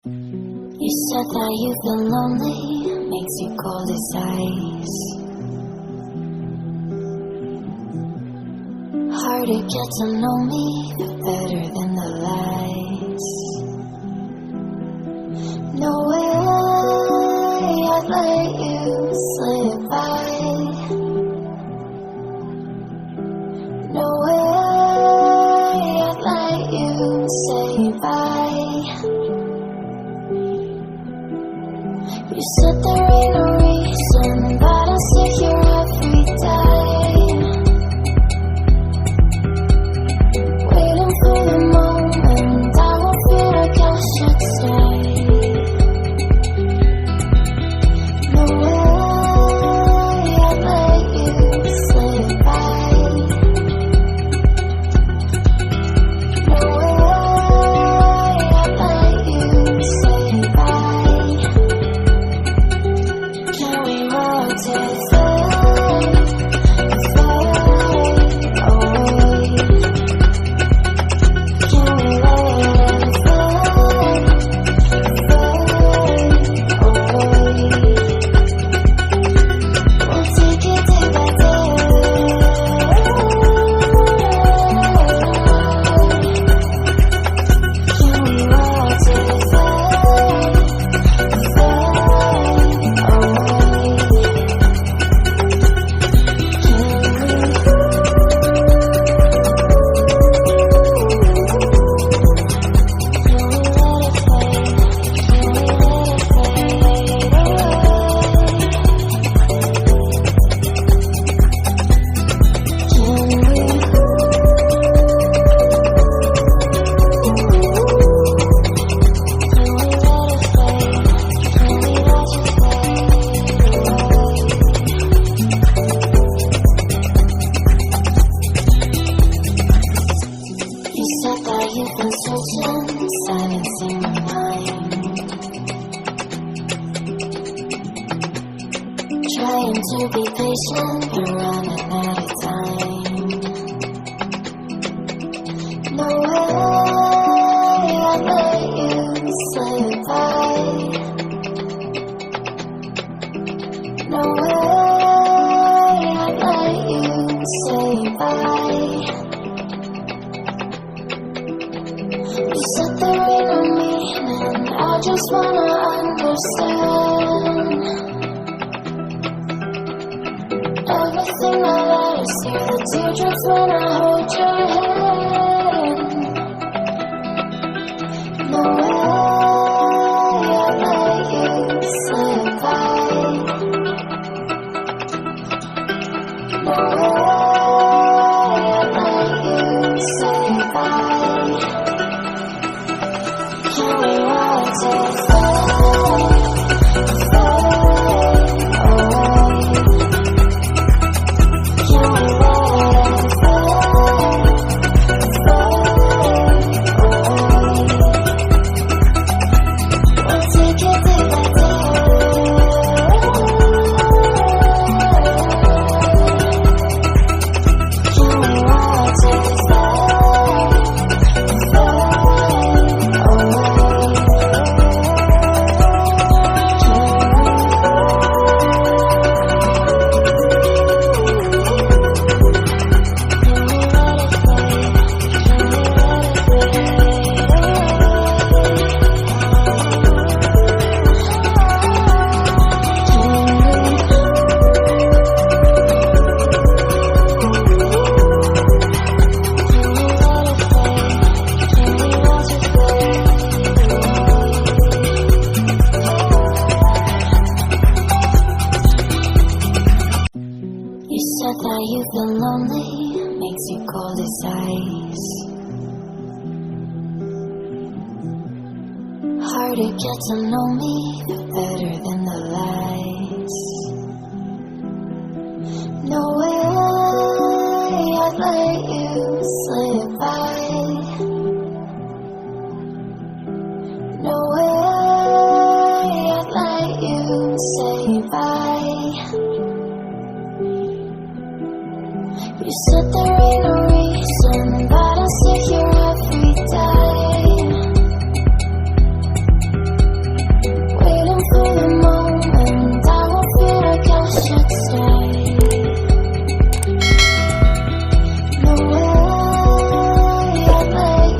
You said that you've been lonely, makes you cold as ice. Hard to get to know me, better than the lies. No way I'd let you slip by. No way I'd let you say bye. You said there ain't no reason, but I'll sit here every day, waiting for the moment I won't feel like I should stay. No way I'd let you slip by. No way I'd let you say bye. Can we walk to fade away? Can we let it fade away? We'll take it day by day. Can we walk to fade you've been searching, silencing my mind, trying to be patient, but running out of time. No way I'd let you slip by. No way I'd let you say bye. You said there ain't no meaning, I just wanna understand everything that I see, the teardrops when I hold your hand. No way I'd let you slip by. No way I'd let you say bye. Can we walk to fade away? Can we let it fade away? We'll take it day by day. Can we walk to You said that you've been lonely, makes you cold as ice. Hard to get to know me, better than the lies. No way I'd let you slip by. No way I'd let you say bye. You said there ain't no reason,